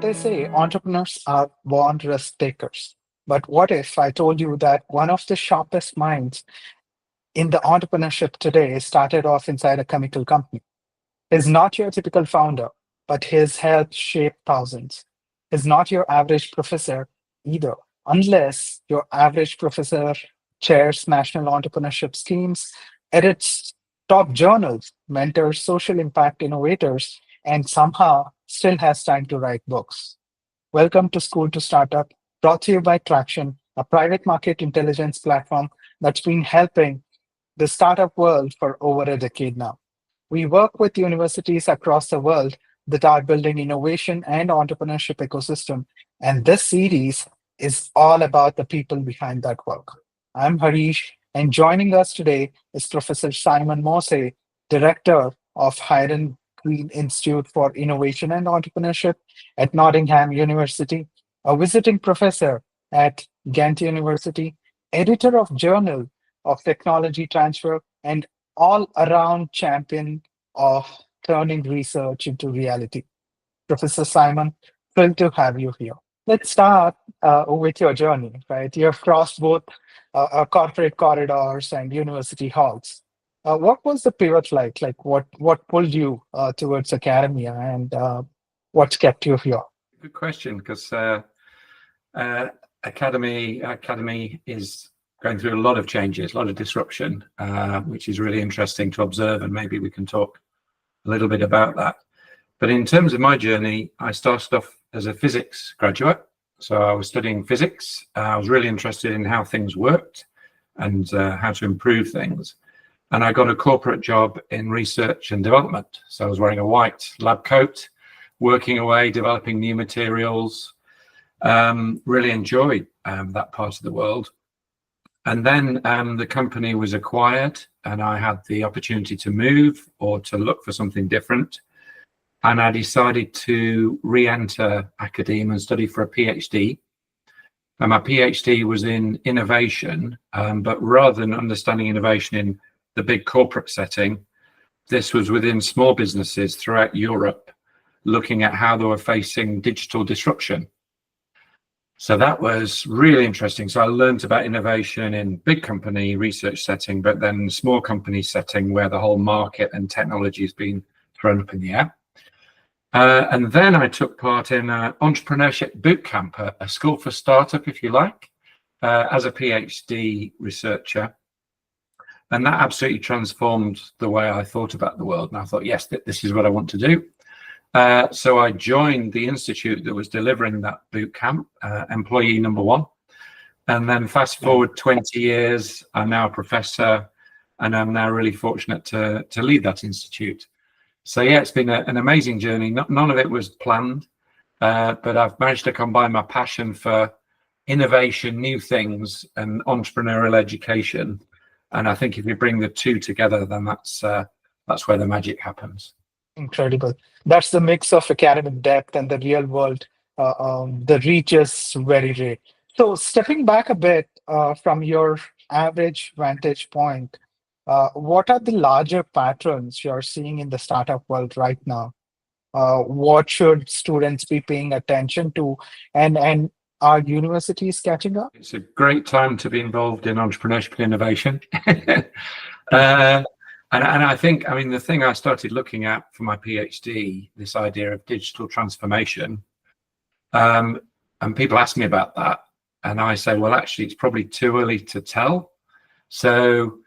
They say entrepreneurs are born risk takers. But what if I told you that one of the sharpest minds in the entrepreneurship today started off inside a chemical company? Is not your typical founder, but his helped shape thousands. Is not your average professor either, unless your average professor chairs national entrepreneurship schemes, edits top journals, mentors social impact innovators, and somehow still has time to write books. Welcome to School to Startup, brought to you by Tracxn, a private market intelligence platform that's been helping the startup world for over a decade now. We work with universities across the world that are building innovation and entrepreneurship ecosystem, and this series is all about the people behind that work. I'm Harish, and joining us today is Professor Simon Mosey, Director of Hiram Green Institute for Innovation and Entrepreneurship at Nottingham University, a visiting professor at Ghent University, editor of Journal of Technology Transfer, and all around champion of turning research into reality. Professor Simon, thrilled to have you here. Let's start with your journey, right? You have crossed both corporate corridors and university halls. What was the pivot like? Like, what pulled you towards academia, and what's kept you here? Good question, because academy is going through a lot of changes, a lot of disruption, which is really interesting to observe, and maybe we can talk a little bit about that. But in terms of my journey, I started off as a physics graduate. So I was studying physics. I was really interested in how things worked and how to improve things. And I got a corporate job in research and development. So I was wearing a white lab coat, working away, developing new materials. Really enjoyed that part of the world. And then the company was acquired, and I had the opportunity to move or to look for something different. And I decided to re-enter academia and study for a PhD. And my PhD was in innovation, but rather than understanding innovation in the big corporate setting, this was within small businesses throughout Europe, looking at how they were facing digital disruption. So that was really interesting. So I learned about innovation in big company research setting, but then small company setting where the whole market and technology has been thrown up in the air. And then I took part in an entrepreneurship boot camp, a school for startup, if you like, as a PhD researcher. And that absolutely transformed the way I thought about the world. And I thought, yes, this is what I want to do. So I joined the institute that was delivering that boot camp, employee number one. And then fast forward 20 years, I'm now a professor, and I'm now really fortunate to lead that institute. So yeah, it's been an amazing journey. None of it was planned, but I've managed to combine my passion for innovation, new things, and entrepreneurial education. And I think if you bring the two together, then that's where the magic happens. Incredible. That's the mix of academic depth and the real world. The reach is very rare. So, stepping back a bit from your average vantage point, what are the larger patterns you're seeing in the startup world right now? What should students be paying attention to? And are universities catching up? It's a great time to be involved in entrepreneurship and innovation. And I think, I mean, the thing I started looking at for my PhD, this idea of digital transformation, and people ask me about that, and I say, well, actually, it's probably too early to tell. So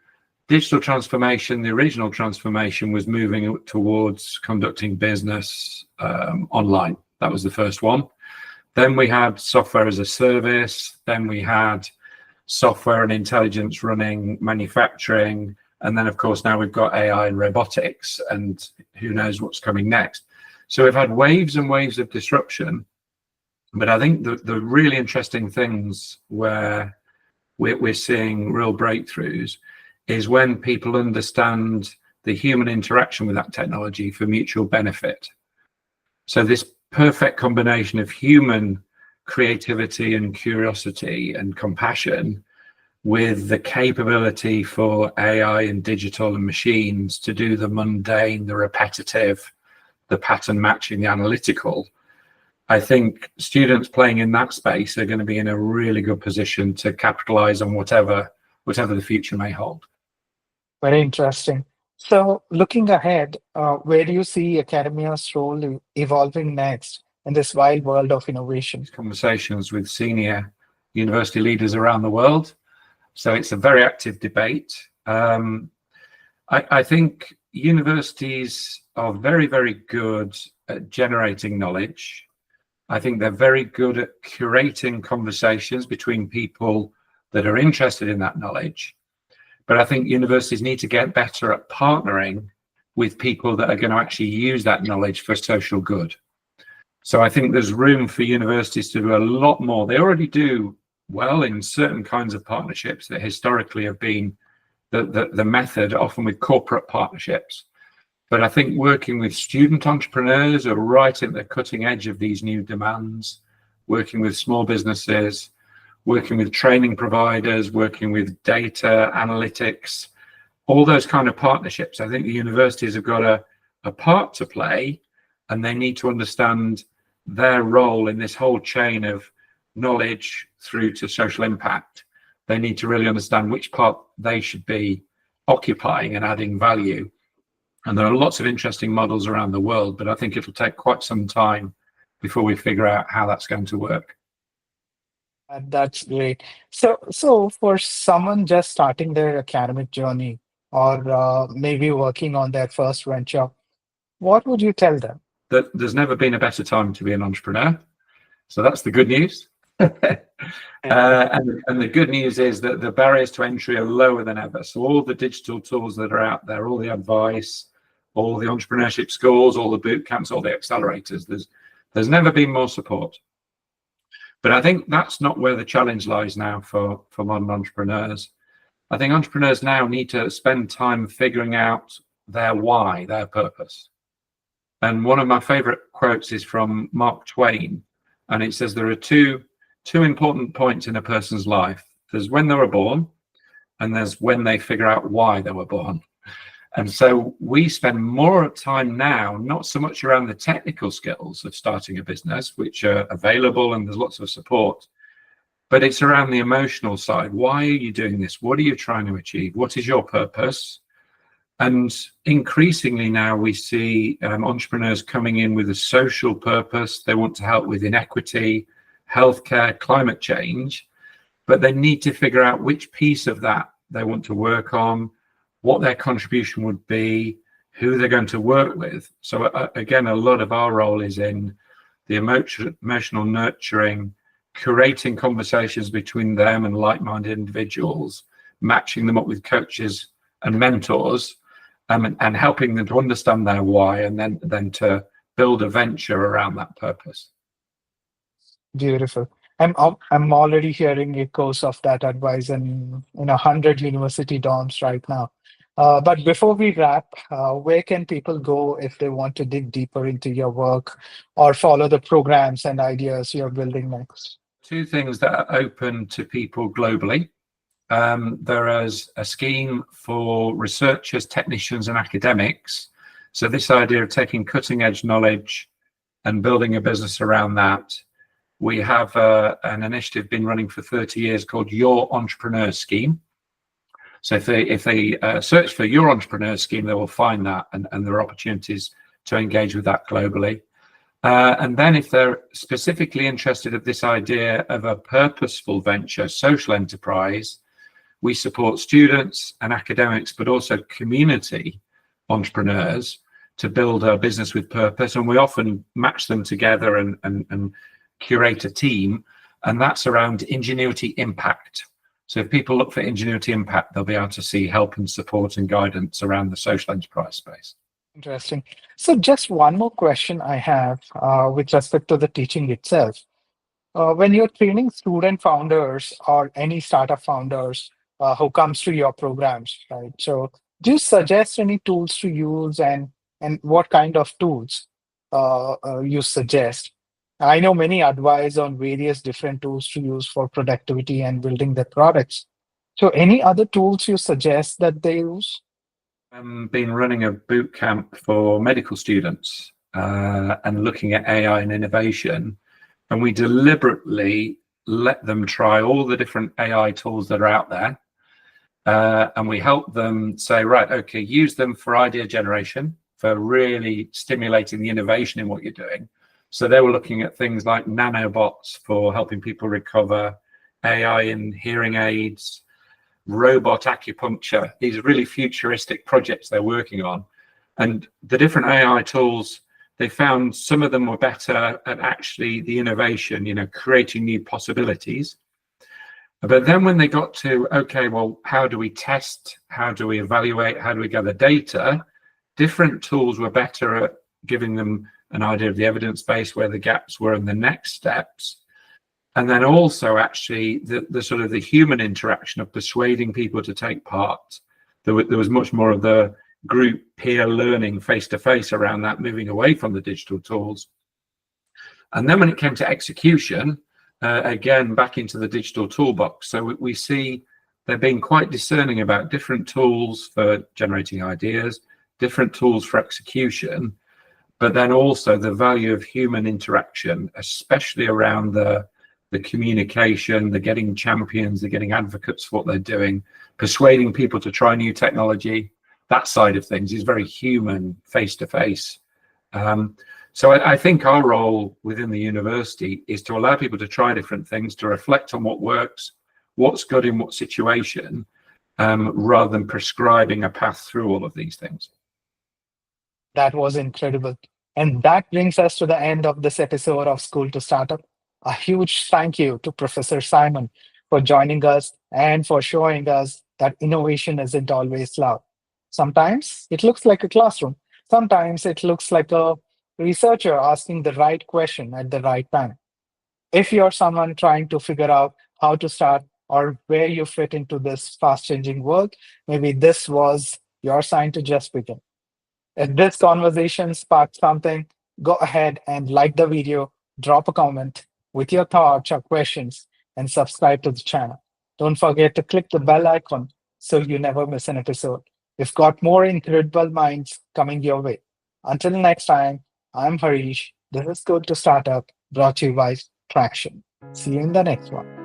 digital transformation, the original transformation was moving towards conducting business online. That was the first one. Then we had software as a service. Then we had software and intelligence running manufacturing. And then, of course, now we've got AI and robotics, and who knows what's coming next. So we've had waves and waves of disruption. But I think the really interesting things where we're seeing real breakthroughs is when people understand the human interaction with that technology for mutual benefit. So this perfect combination of human creativity and curiosity and compassion with the capability for AI and digital and machines to do the mundane, the repetitive, the pattern matching, the analytical, I think students playing in that space are going to be in a really good position to capitalize on whatever the future may hold. Very interesting. So, looking ahead, where do you see academia's role evolving next in this wild world of innovation? Conversations with senior university leaders around the world. So it's a very active debate. I think universities are very, very good at generating knowledge. I think they're very good at curating conversations between people that are interested in that knowledge. But I think universities need to get better at partnering with people that are going to actually use that knowledge for social good. So I think there's room for universities to do a lot more. They already do well in certain kinds of partnerships that historically have been the method, often with corporate partnerships. But I think working with student entrepreneurs who are right at the cutting edge of these new demands, working with small businesses, working with training providers, working with data analytics, all those kind of partnerships. I think the universities have got a part to play, and they need to understand their role in this whole chain of knowledge through to social impact. They need to really understand which part they should be occupying and adding value. And there are lots of interesting models around the world, but I think it'll take quite some time before we figure out how that's going to work. That's great. So for someone just starting their academic journey or maybe working on their first venture, what would you tell them? That there's never been a better time to be an entrepreneur. So that's the good news. And the good news is that the barriers to entry are lower than ever. So all the digital tools that are out there, all the advice, all the entrepreneurship schools, all the boot camps, all the accelerators, there's never been more support. But I think that's not where the challenge lies now for modern entrepreneurs. I think entrepreneurs now need to spend time figuring out their why, their purpose. And one of my favorite quotes is from Mark Twain, and it says there are two important points in a person's life. There's when they were born, and there's when they figure out why they were born. And so we spend more time now, not so much around the technical skills of starting a business, which are available and there's lots of support, but it's around the emotional side. Why are you doing this? What are you trying to achieve? What is your purpose? And increasingly now we see entrepreneurs coming in with a social purpose. They want to help with inequity, healthcare, climate change, but they need to figure out which piece of that they want to work on, what their contribution would be, who they're going to work with. So again, a lot of our role is in the emotional nurturing, curating conversations between them and like-minded individuals, matching them up with coaches and mentors, and helping them to understand their why, and then to build a venture around that purpose. Beautiful. I'm already hearing echoes of that advice in 100 university dorms right now. But before we wrap, where can people go if they want to dig deeper into your work or follow the programs and ideas you're building next? Two things that are open to people globally. There is a scheme for researchers, technicians, and academics. So this idea of taking cutting edge knowledge and building a business around that. We have an initiative been running for 30 years called Your Entrepreneur Scheme. So if they search for Your Entrepreneur Scheme, they will find that, and there are opportunities to engage with that globally. And then if they're specifically interested in this idea of a purposeful venture, social enterprise, we support students and academics, but also community entrepreneurs to build a business with purpose. And we often match them together and curate a team, and that's around ingenuity impact. So if people look for ingenuity impact, they'll be able to see help and support and guidance around the social enterprise space. Interesting. So just one more question I have with respect to the teaching itself. When you're training student founders or any startup founders who comes to your programs, right? So do you suggest any tools to use, and what kind of tools you suggest? I know many advise on various different tools to use for productivity and building their products. So any other tools you suggest that they use? Been running a boot camp for medical students, and looking at AI and innovation. And we deliberately let them try all the different AI tools that are out there. And we help them say, right, okay, use them for idea generation, for really stimulating the innovation in what you're doing. So they were looking at things like nanobots for helping people recover, AI in hearing aids, robot acupuncture. These are really futuristic projects they're working on. And the different AI tools, they found some of them were better at actually the innovation, creating new possibilities. But then when they got to, okay, well, how do we test? How do we evaluate? How do we gather data? Different tools were better at giving them an idea of the evidence base, where the gaps were, and the next steps. And then also actually the sort of the human interaction of persuading people to take part. There was much more of the group peer learning face-to-face around that, moving away from the digital tools. And then when it came to execution, again, back into the digital toolbox. So we see they're being quite discerning about different tools for generating ideas, different tools for execution, but then also the value of human interaction, especially around the communication, the getting champions, the getting advocates for what they're doing, persuading people to try new technology. That side of things is very human, face-to-face. So I think our role within the university is to allow people to try different things, to reflect on what works, what's good in what situation, rather than prescribing a path through all of these things. That was incredible. And that brings us to the end of this episode of School to Startup. A huge thank you to Professor Simon for joining us and for showing us that innovation isn't always loud. Sometimes it looks like a classroom. Sometimes it looks like a researcher asking the right question at the right time. If you're someone trying to figure out how to start or where you fit into this fast changing world, maybe this was your sign to just begin. If this conversation sparked something, go ahead and like the video, drop a comment with your thoughts or questions, and subscribe to the channel. Don't forget to click the bell icon so you never miss an episode. We've got more incredible minds coming your way. Until next time, I'm Harish. This is Good to Startup, brought to you by Tracxn. See you in the next one.